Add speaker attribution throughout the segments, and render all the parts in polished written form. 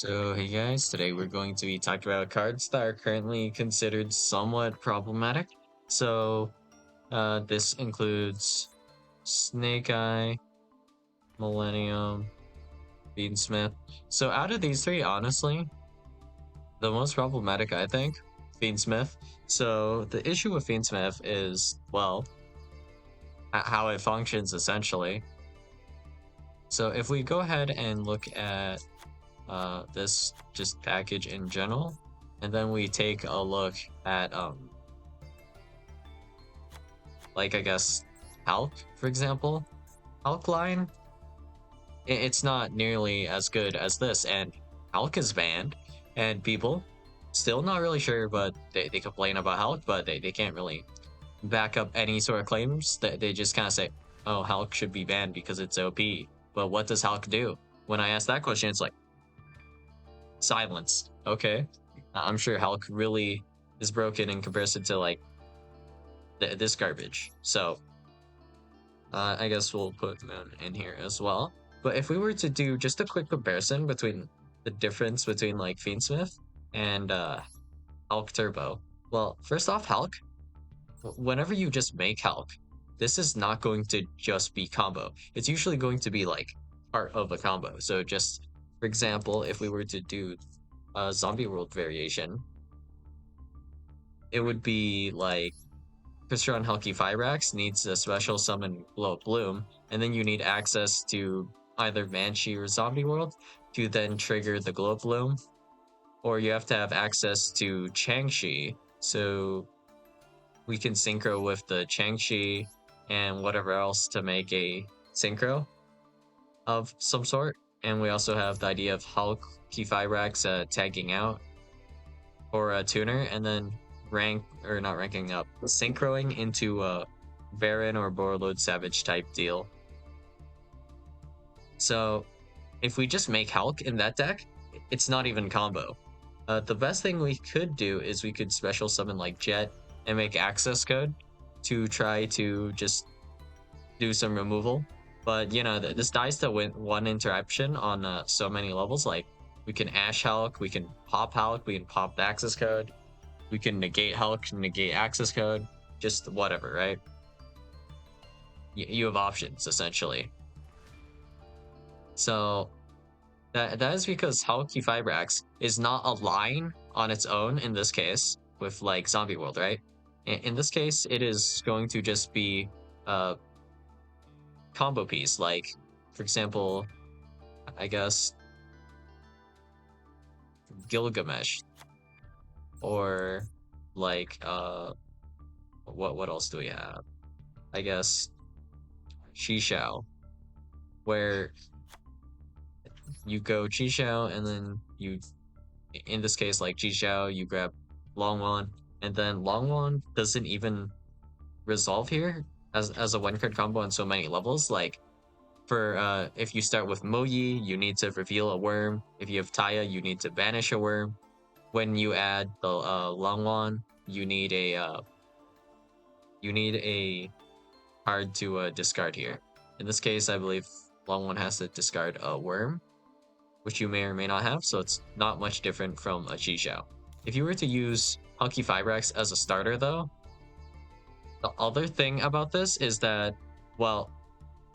Speaker 1: So, hey guys, today we're going to be talking about cards that are currently considered somewhat problematic. So, this includes Snake Eye, Millennium, Beansmith. So, out of these three, honestly, the most problematic, I think, Beansmith. So, the issue with Beansmith is, well, how it functions essentially. So, if we go ahead and look at this just package in general, and then we take a look at like I guess Hulk, for example. Hulk line, it's not nearly as good as this, and Hulk is banned, and people still not really sure, but they complain about Hulk, but they can't really back up any sort of claims. They just kind of say, oh, Hulk should be banned because it's OP. But what does Hulk do? When I ask that question, it's like silence. Okay. I'm sure Hulk really is broken in comparison to like this garbage. So I guess we'll put Moon in here as well. But if we were to do just a quick comparison between the difference between like Fiendsmith and Hulk Turbo. Well, first off, Hulk, whenever you just make Hulk, this is not going to just be combo. It's usually going to be like part of a combo. So just for example, if we were to do a zombie world variation, it would be like Crystron Hulky Fyrax needs a special summon Glow Bloom, and then you need access to either Banshee or Zombie World to then trigger the Glow Bloom, or you have to have access to Changshi, so we can synchro with the Changshi and whatever else to make a synchro of some sort. And we also have the idea of Hulky Fyrax tagging out or a tuner, and then not ranking up, synchroing into a Baron or Borreload Savage type deal. So if we just make Hulk in that deck, it's not even combo. The best thing we could do is we could special summon like Jet and make access code to try to just do some removal. But you know, this dies to one interruption on so many levels. Like we can Ash Hulk, we can pop Hulk, we can pop the access code, we can negate Hulk, negate access code, just whatever, right? You have options essentially. So that is because Hulky Fibrax is not a line on its own in this case with like Zombie World, right? In this case, it is going to just be a combo piece. Like, for example, I guess Gilgamesh, or like what else do we have? I guess Shishao, where you go Shishao and then you, in this case, like Shishao, you grab Longwon, and then Longwon doesn't even resolve here as a one card combo on so many levels. Like for if you start with Moyi, you need to reveal a worm. If you have Taya, you need to banish a worm. When you add the Longwon, you need a card to discard here. In this case, I believe Longwon has to discard a worm, which you may or may not have, so it's not much different from a Chixiao. If you were to use Hunky Fibrax as a starter, though, the other thing about this is that, well,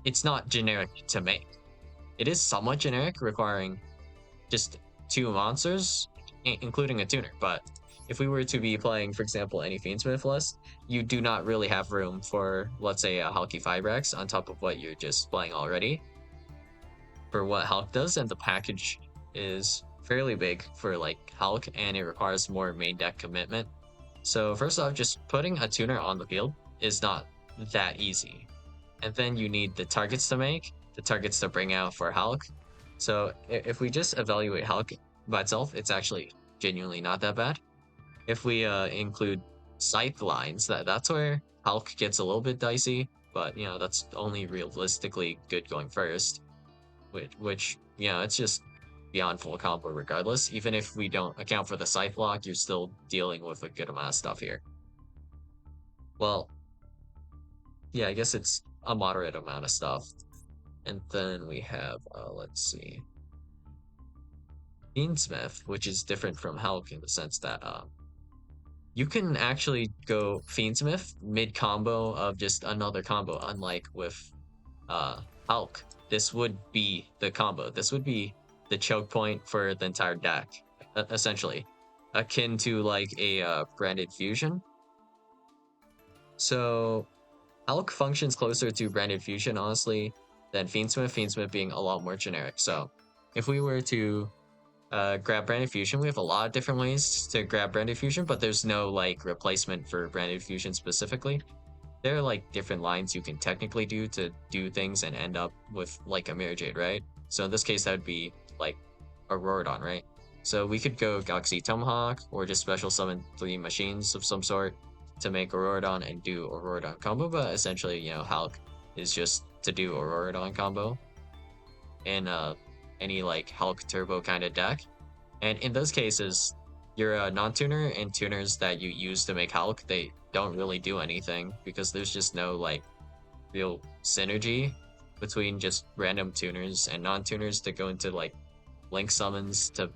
Speaker 1: it's not generic to make. It is somewhat generic, requiring just two monsters, including a tuner. But if we were to be playing, for example, any Fiendsmith list, you do not really have room for, let's say, a Hulky Fibrax on top of what you're just playing already for what Hulk does, and the package is fairly big for like Hulk, and it requires more main deck commitment. So first off, just putting a tuner on the field is not that easy. And then you need the targets to make, the targets to bring out for Hulk. So if we just evaluate Hulk by itself, it's actually genuinely not that bad. If we include scythe lines, that's where Hulk gets a little bit dicey, but you know, that's only realistically good going first. Which you know, it's just beyond full combo regardless. Even if we don't account for the scythe block, you're still dealing with a good amount of stuff here. Well, yeah, I guess it's a moderate amount of stuff. And then we have, let's see. Fiendsmith, which is different from Hulk in the sense that you can actually go Fiendsmith mid combo of just another combo, unlike with Hulk. This would be the combo. This would be the choke point for the entire deck, essentially, akin to like a branded fusion. So Hulk functions closer to branded fusion, honestly, than Fiendsmith. Fiendsmith being a lot more generic. So if we were to grab branded fusion, we have a lot of different ways to grab branded fusion, but there's no like replacement for branded fusion specifically. There are like different lines you can technically do to do things and end up with like a Mirror Jade, right? So in this case, that would be like a Rorodon, right? So we could go Galaxy Tomahawk or just special summon 3 machines of some sort to make a Rorodon and do a Rorodon combo, but essentially, you know, Hulk is just to do a Rorodon combo in any like Hulk Turbo kind of deck. And in those cases, your non-tuner and tuners that you use to make Hulk, they don't really do anything because there's just no like real synergy between just random tuners and non-tuners to go into like link summons to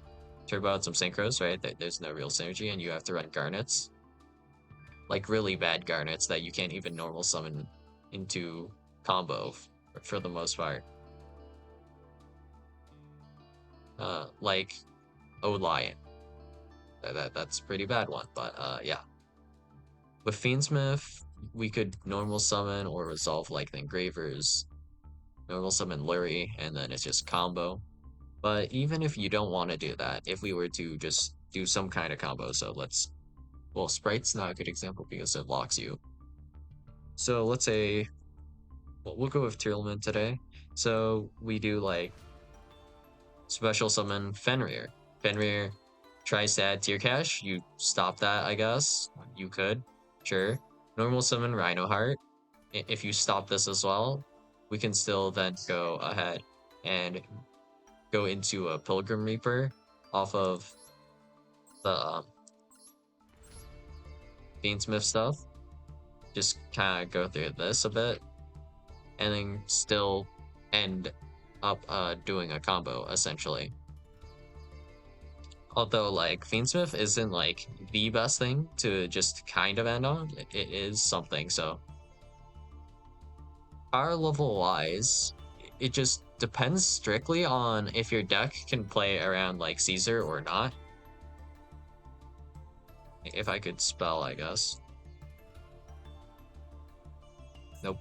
Speaker 1: turbo out some synchros, right? There's no real synergy, and you have to run garnets, like really bad garnets that you can't even normal summon into combo for the most part. Like Lion. That's a pretty bad one, but yeah. With Fiendsmith, we could normal summon or resolve like the Engravers, normal summon Lurie, and then it's just combo. But even if you don't want to do that, if we were to just do some kind of combo, so well, Sprite's not a good example because it locks you. So let's say, well, we'll go with Tearlman today. So we do like special summon Fenrir. Fenrir tries to add tier cash. You stop that, I guess. You could, sure. Normal summon Rhinoheart. If you stop this as well, we can still then go ahead and go into a Pilgrim Reaper off of the Fiendsmith stuff. Just kind of go through this a bit, and then still end up doing a combo essentially. Although like Fiendsmith isn't like the best thing to just kind of end on, it is something. So power level wise, it just depends strictly on if your deck can play around like Caesar or not. If I could spell, I guess. Nope.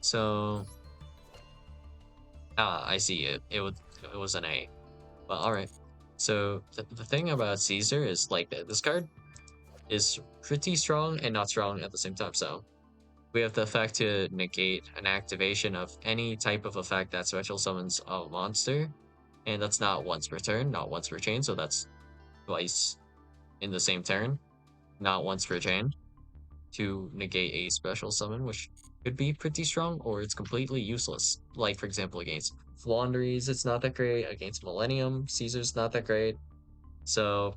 Speaker 1: So I see it. It was an A. Well, all right. So the thing about Caesar is like this card is pretty strong and not strong at the same time. So we have the effect to negate an activation of any type of effect that special summons a monster, and that's not once per turn, not once per chain. So that's twice in the same turn, not once per chain, to negate a special summon, which could be pretty strong or it's completely useless. Like for example, against Wanderies, it's not that great. Against Millennium, Caesar's not that great. So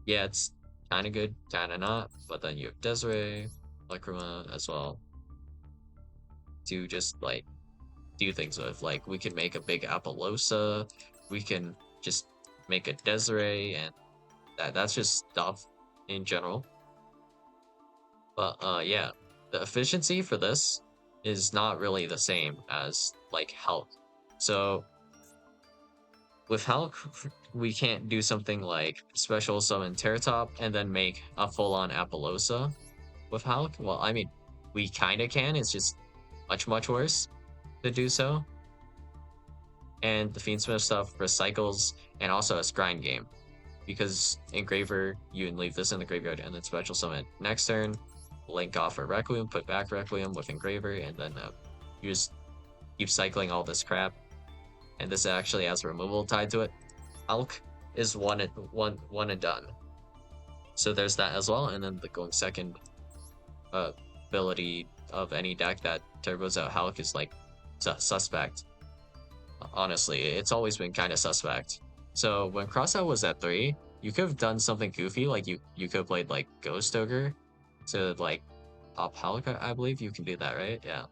Speaker 1: yeah, it's kind of good, kind of not. But then you have Desiree, Lacrima as well to just like do things with. Like we can make a big Apollosa, we can just make a Desiree, and that's just stuff in general. But yeah, the efficiency for this is not really the same as like Hulk. So with Hulk, we can't do something like special summon Terratop and then make a full-on Apollosa with Hulk. Well, I mean, we kind of can. It's just much worse to do so. And the Fiendsmith stuff recycles and also a grind game. Because Engraver, you can leave this in the graveyard and then special summon next turn, link off a Requiem, put back Requiem with Engraver, and then you just keep cycling all this crap. And this actually has removal tied to it. Hulk is one and done. So there's that as well, and then the going second ability of any deck that turbos out Hulk is like suspect. Honestly, it's always been kind of suspect. So when Crossout was at 3, you could have done something goofy, like you could have played like Ghost Ogre to like pop Hulk, I believe you can do that, right? Yeah.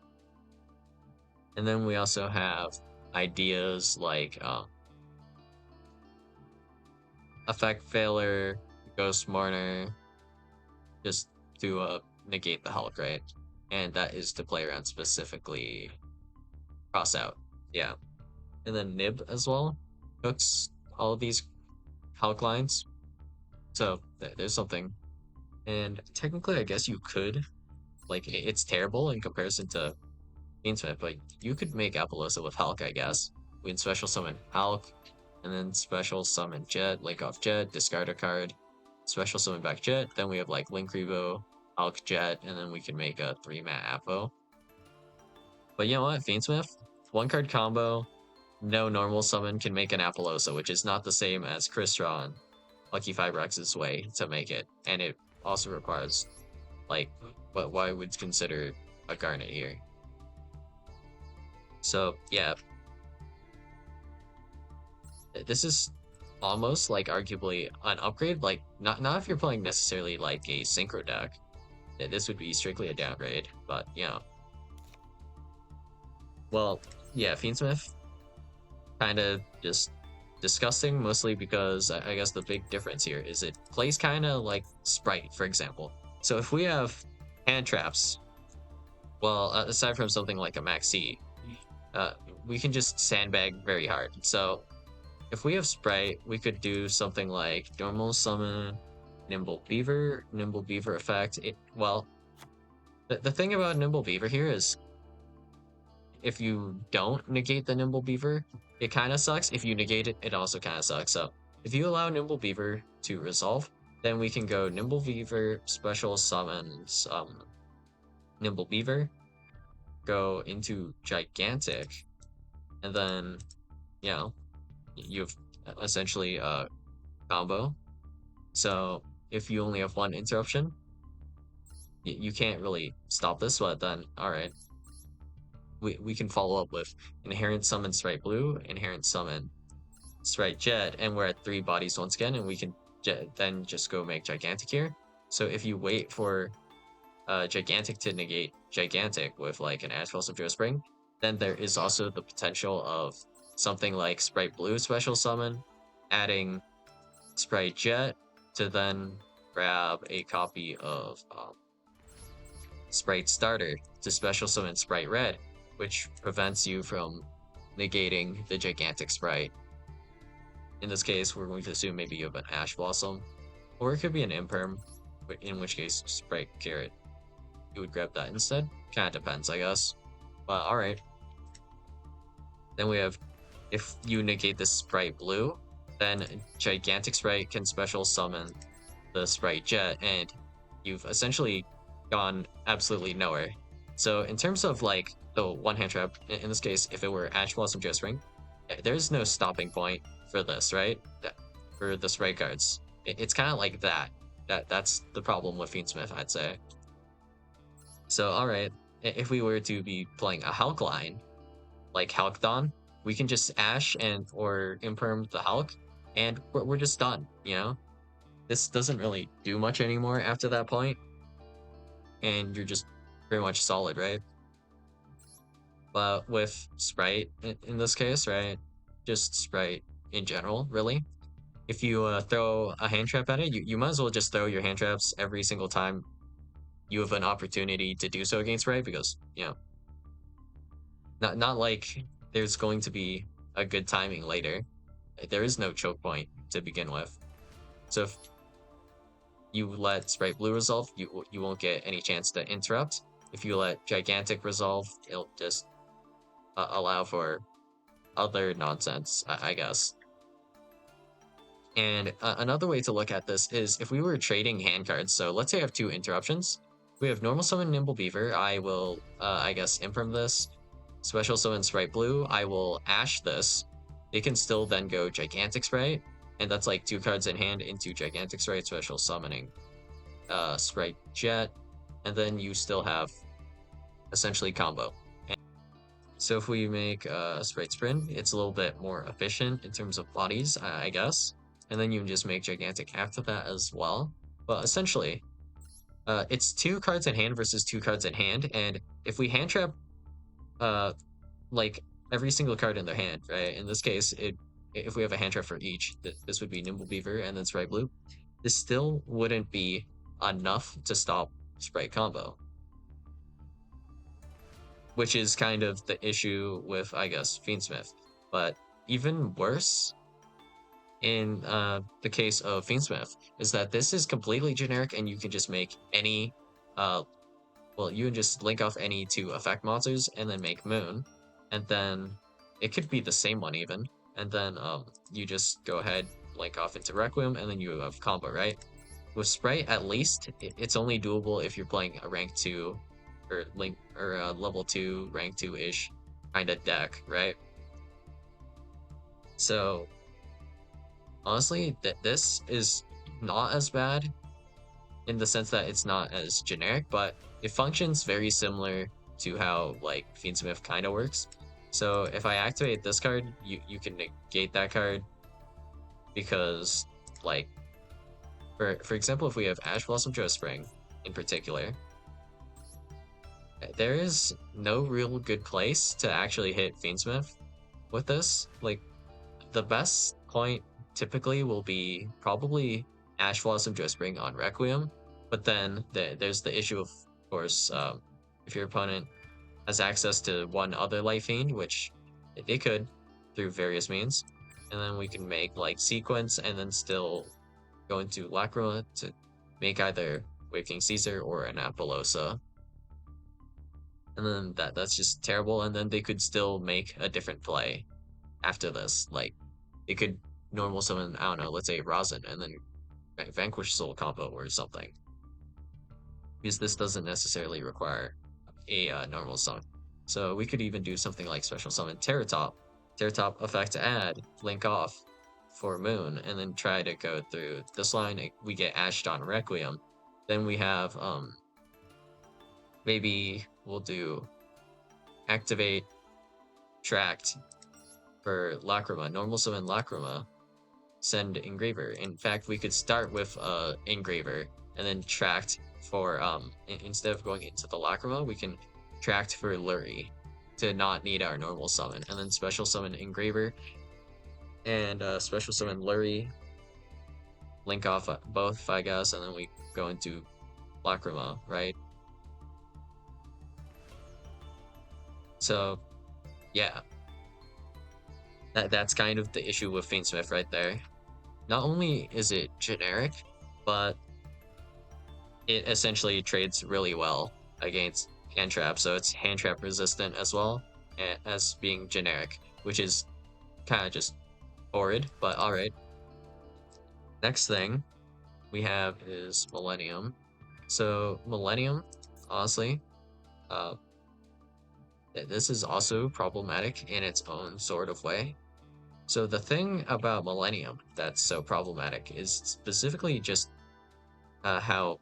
Speaker 1: And then we also have ideas like effect failure, ghost mourner, just to negate the Hulk, right? And that is to play around specifically cross out. Yeah. And then Nib as well cooks all of these Hulk lines. So there's something. And technically, I guess you could, like, it's terrible in comparison to Fiendsmith, but you could make Appaloosa with Hulk, I guess. We can special summon Hulk, and then special summon Jet, Link off Jet, discard a card, special summon back Jet. Then we have like Link Revo, Hulk Jet, and then we can make a 3-mat Appo. But you know what? Fiendsmith, 1-card combo, no normal summon can make an Appaloosa, which is not the same as Crystron, Lucky Fibrex's way to make it. And it also requires, like, what I would consider a Garnet here. So, yeah. This is almost, like, arguably an upgrade. Like, not if you're playing necessarily, like, a Synchro deck. This would be strictly a downgrade, but, you know. Well, yeah, Fiendsmith, kind of just disgusting, mostly because I guess the big difference here is it plays kind of like Sprite, for example. So if we have hand traps, well, aside from something like a Maxi, uh, we can just sandbag very hard. So if we have Sprite, we could do something like normal summon Nimble Beaver effect. Well, the thing about Nimble Beaver here is if you don't negate the Nimble Beaver, it kind of sucks. If you negate it, it also kind of sucks. So if you allow Nimble Beaver to resolve, then we can go Nimble Beaver, special summons Nimble Beaver, go into Gigantic, and then, you know, you've essentially a combo. So if you only have one interruption, you can't really stop this, but then, alright. We can follow up with Inherent Summon Sprite Blue, Inherent Summon Sprite Jet, and we're at 3 bodies once again, and we can then just go make Gigantic here. So if you wait for Gigantic to negate Gigantic with like an Ashfall of Spring, then there is also the potential of something like Sprite Blue special summon, adding Sprite Jet to then grab a copy of Sprite Starter to special summon Sprite Red, which prevents you from negating the Gigantic Sprite. In this case, we're going to assume maybe you have an Ash Blossom, or it could be an Imperm, in which case Sprite Carrot. You would grab that instead. Kind of depends, I guess. But alright. Then we have, if you negate the Sprite Blue, then Gigantic Sprite can special summon the Sprite Jet, and you've essentially gone absolutely nowhere. So in terms of like the one-hand trap, in this case, if it were Ash Blossom Geospring, there's no stopping point for this, right? For the Sprite cards. It's kind of like that. That's the problem with Fiendsmith, I'd say. So alright, if we were to be playing a Hulk line, like Hulkdon, we can just Ash and or Imperm the Hulk, and we're just done, you know? This doesn't really do much anymore after that point, and you're just pretty much solid, right? But with Sprite, in this case, right? Just Sprite in general, really. If you throw a hand trap at it, you might as well just throw your hand traps every single time you have an opportunity to do so against Sprite, because, you know, not like there's going to be a good timing later. There is no choke point to begin with. So if you let Sprite Blue resolve, you won't get any chance to interrupt. If you let Gigantic resolve, it'll just allow for other nonsense, I guess. And another way to look at this is if we were trading hand cards. So let's say I have 2 interruptions. We have normal summon Nimble Beaver. I will, I guess, imperm this. Special summon Sprite Blue. I will Ash this. It can still then go Gigantic Sprite. And that's like 2 cards in hand into Gigantic Sprite, special summoning Sprite Jet. And then you still have essentially combo. So if we make Sprite Sprint, it's a little bit more efficient in terms of bodies, I guess. And then you can just make Gigantic after that as well. But essentially, it's 2 cards in hand versus 2 cards in hand. And if we hand trap like every single card in their hand, right? In this case, if we have a hand trap for each, this would be Nimble Beaver and then Sprite Blue. This still wouldn't be enough to stop Sprite combo, which is kind of the issue with, I guess, Fiendsmith. But even worse in the case of Fiendsmith is that this is completely generic and you can just make any, well, you can just link off any two effect monsters and then make Moon. And then it could be the same one even. And then you just go ahead, link off into Requiem, and then you have combo, right? With Sprite, at least, it's only doable if you're playing a rank 2 or link or a level 2, rank 2-ish kind of deck, right? So honestly, this is not as bad in the sense that it's not as generic, but it functions very similar to how like Fiendsmith kind of works. So if I activate this card, you can negate that card because like for example, if we have Ash Blossom Joe Spring in particular, there is no real good place to actually hit Fiendsmith with this. Like the best point typically will be probably Ash Blossom Joe Spring on Requiem, but then there's the issue of course, if your opponent has access to one other Life Fiend, which they could through various means, and then we can make like Sequence and then still go into Lacrima to make either Wave King Caesar or an Apollosa. And then that's just terrible, and then they could still make a different play after this. Like, they could normal summon, I don't know, let's say Rosin, and then Vanquish Soul combo or something. Because this doesn't necessarily require a normal summon. So we could even do something like special summon Terratop. Terratop effect add, link off for Moon, and then try to go through this line. We get Ashed on Requiem. Then we have, maybe we'll do activate Tract for Lacrima, normal summon Lacrima, send Engraver. In fact, we could start with Engraver and then Tract for instead of going into the Lacrima, we can Tract for Lurie to not need our normal summon, and then special summon Engraver and special summon Lurie, link off both, I guess, and then we go into Lacrima, right? So yeah, that's kind of the issue with Fiendsmith right there. Not only is it generic, but it essentially trades really well against hand trap, so it's hand trap resistant as well as being generic, which is kind of just horrid, but alright. Next thing we have is Millennium. So Millennium, honestly, this is also problematic in its own sort of way. So the thing about Millennium that's so problematic is specifically just how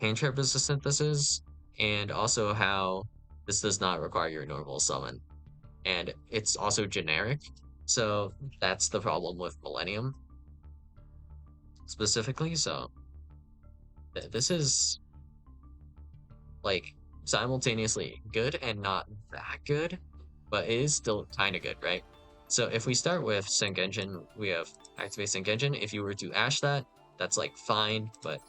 Speaker 1: hand trap resistant this is, and also how this does not require your normal summon. And it's also generic, so that's the problem with Millennium specifically. So this is like simultaneously good and not that good, but it is still kind of good, right? So if we start with Sync Engine, we have Activate Sync Engine. If you were to Ash that, that's like fine, but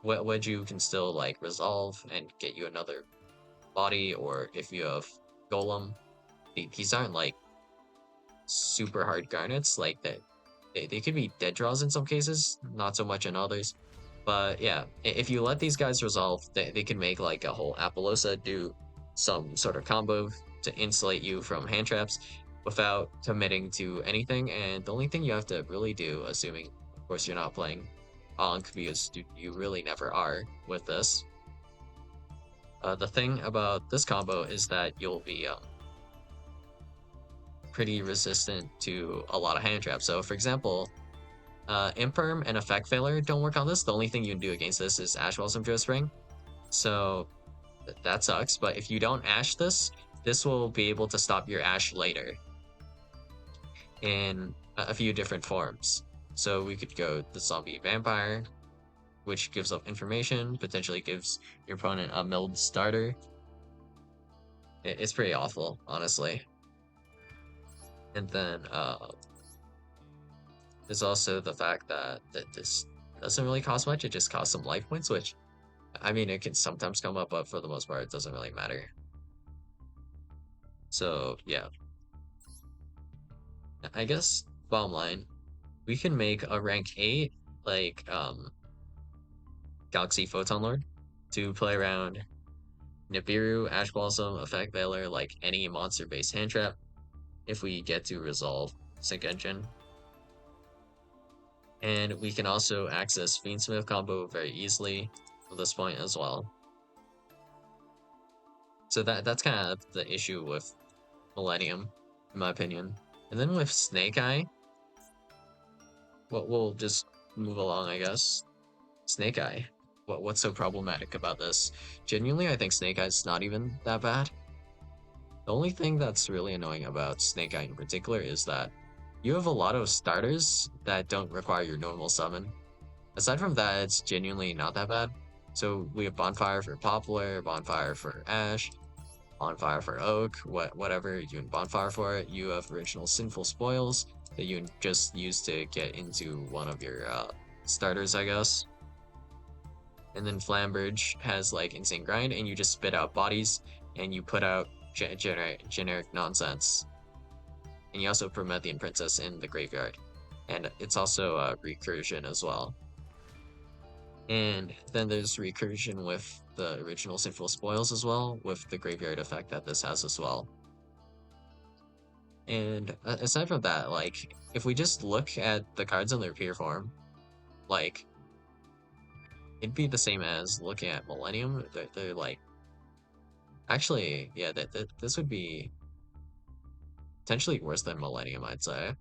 Speaker 1: Wedju can still like resolve and get you another body, or if you have Golem, these aren't like super hard garnets, like that they could be dead draws in some cases, not so much in others. But yeah, if you let these guys resolve, they can make like a whole Apollosa do some sort of combo to insulate you from hand traps without committing to anything. And the only thing you have to really do, assuming of course you're not playing Ankh, because you really never are with this. The thing about this combo is that you'll be pretty resistant to a lot of hand traps. So for example, Imperm and Effect Failure don't work on this. The only thing you can do against this is Ash Blossom Joe Spring. So that sucks, but if you don't Ash this will be able to stop your Ash later in a few different forms. So we could go the Zombie Vampire, which gives up information, potentially gives your opponent a milled starter. It's pretty awful, honestly. And then there's also the fact that this doesn't really cost much. It just costs some life points, which I mean it can sometimes come up, but for the most part, it doesn't really matter. So yeah, I guess bottom line, we can make a rank 8 like Galaxy Photon Lord to play around Nibiru, Ash Blossom, Effect Veiler, like any monster based hand trap if we get to resolve Sync Engine. And we can also access Fiendsmith combo very easily at this point as well. So that's kind of the issue with Millennium, in my opinion. And then with Snake Eye, we'll just move along, I guess. Snake Eye. What's so problematic about this? Genuinely, I think Snake Eye's not even that bad. The only thing that's really annoying about Snake Eye in particular is that you have a lot of starters that don't require your normal summon. Aside from that, it's genuinely not that bad. So we have Bonfire for Poplar, Bonfire for Ash, Bonfire for Oak, whatever you can Bonfire for it. You have original Sinful Spoils that you can just use to get into one of your starters, I guess. And then Flambridge has like Insane Grind, and you just spit out bodies and you put out generic nonsense. And you also Promethean Princess in the graveyard. And it's also recursion as well. And then there's recursion with the original Sinful Spoils as well, with the graveyard effect that this has as well. And aside from that, like, if we just look at the cards in their pure form, like, it'd be the same as looking at Millennium. They're like, actually, yeah, this would be potentially worse than Millennium, I'd say.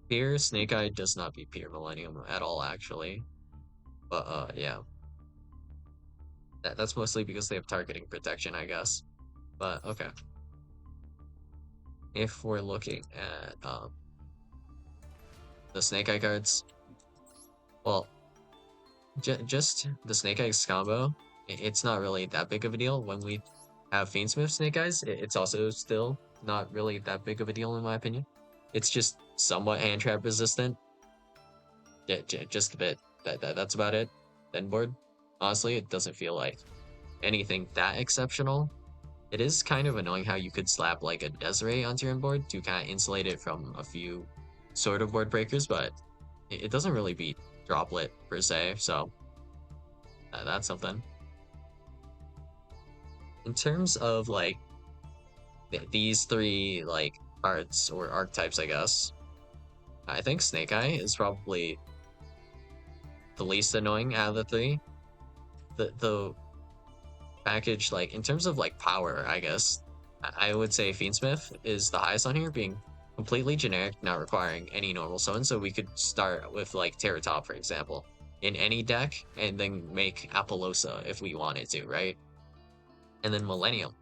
Speaker 1: Pure Snake Eye does not beat Pure Millennium at all, actually. But yeah, that's mostly because they have targeting protection, I guess. But okay, if we're looking at the Snake Eye cards, well, just the Snake Eyes combo, it's not really that big of a deal. When we have Fiendsmith Snake Eyes, it's also still not really that big of a deal in my opinion. It's just somewhat hand trap resistant. Just a bit. That's about it. Then board. Honestly, it doesn't feel like anything that exceptional. It is kind of annoying how you could slap like a Desiree onto your board to kind of insulate it from a few sort of board breakers, but it doesn't really beat Droplet per se, so that's something. In terms of like these three like cards or archetypes, I guess, I think Snake Eye is probably the least annoying out of the three. The package, like in terms of like power, I guess I would say Fiendsmith is the highest on here, being completely generic, not requiring any normal summon. So we could start with like Terratop, for example, in any deck, and then make Apollosa if we wanted to, right? And then Millennium.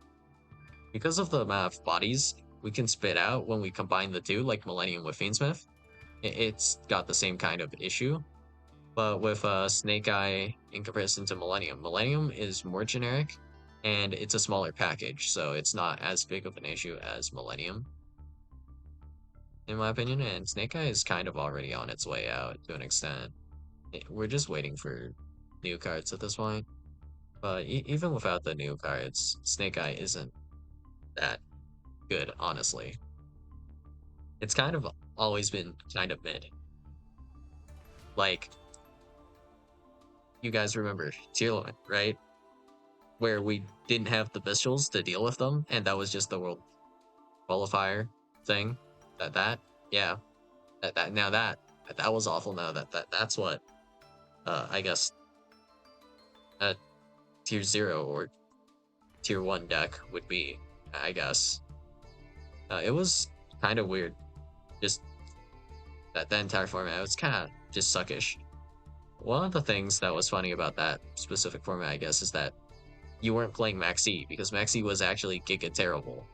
Speaker 1: Because of the amount of bodies we can spit out when we combine the two, like Millennium with Fiendsmith, it's got the same kind of issue. But with Snake Eye in comparison to Millennium, Millennium is more generic and it's a smaller package, so it's not as big of an issue as Millennium, in my opinion. And Snake Eye is kind of already on its way out to an extent. We're just waiting for new cards at this point. But even without the new cards, Snake Eye isn't that good, honestly. It's kind of always been kind of mid. Like, you guys remember Tier 1, right? Where we didn't have the Bestials to deal with them, and that was just the world qualifier thing. Yeah, that was awful. Now that's what I guess a tier 0 or tier 1 deck would be, I guess. It was kind of weird, just that entire format. It was kind of just suckish. One of the things that was funny about that specific format, I guess, is that you weren't playing Maxi, because Maxi was actually giga terrible.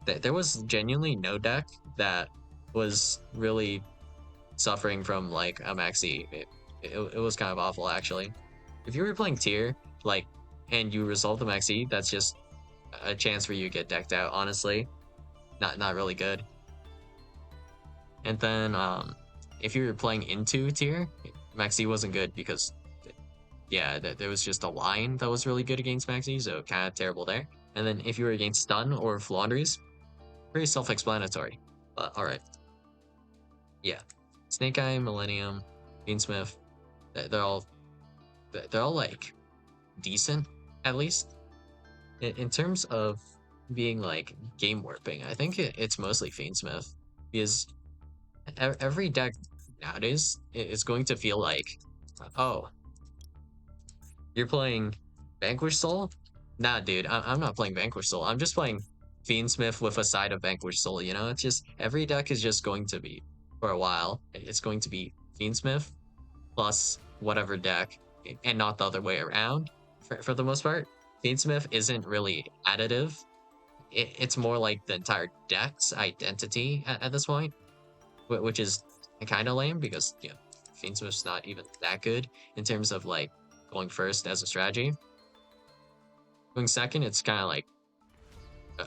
Speaker 1: There was genuinely no deck that was really suffering from like a Maxi. It was kind of awful, actually. If you were playing tier, like, and you resolve the Maxi, that's just a chance for you to get decked out, honestly. not really good. And then if you were playing into tier, Maxi wasn't good because yeah, there was just a line that was really good against Maxi, so kind of terrible there. And then if you were against Stun or Flanders, pretty self-explanatory. But all right, yeah, Snake Eye, Millennium, Beansmith, they're all like decent at least. In terms of being like game warping, I think it's mostly Fiendsmith because every deck nowadays is going to feel like, oh, you're playing Vanquish Soul? Nah, dude, I'm not playing Vanquish Soul. I'm just playing Fiendsmith with a side of Vanquish Soul, you know? It's just, every deck is just going to be, for a while, it's going to be Fiendsmith plus whatever deck, and not the other way around, for the most part. Fiendsmith isn't really additive. It's more like the entire deck's identity at this point, which is kind of lame because, you know, Fiendsmith's not even that good in terms of like going first as a strategy. Going second, it's kind of like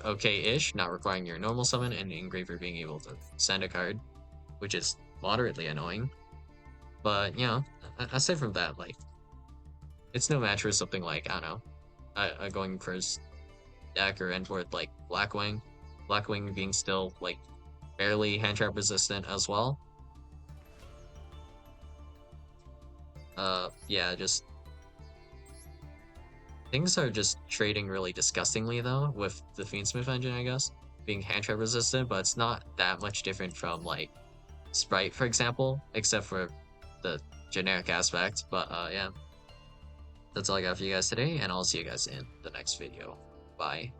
Speaker 1: okay-ish, not requiring your normal summon, and Engraver being able to send a card, which is moderately annoying. But, you know, aside from that, like, it's no match for something like, I don't know, going first deck or end board like Blackwing. Blackwing being still, like, barely hand trap resistant as well. Yeah, just things are just trading really disgustingly though with the Fiendsmith engine, I guess, being hand trap resistant, but it's not that much different from like Sprite, for example, except for the generic aspect. But yeah, that's all I got for you guys today, and I'll see you guys in the next video. Bye.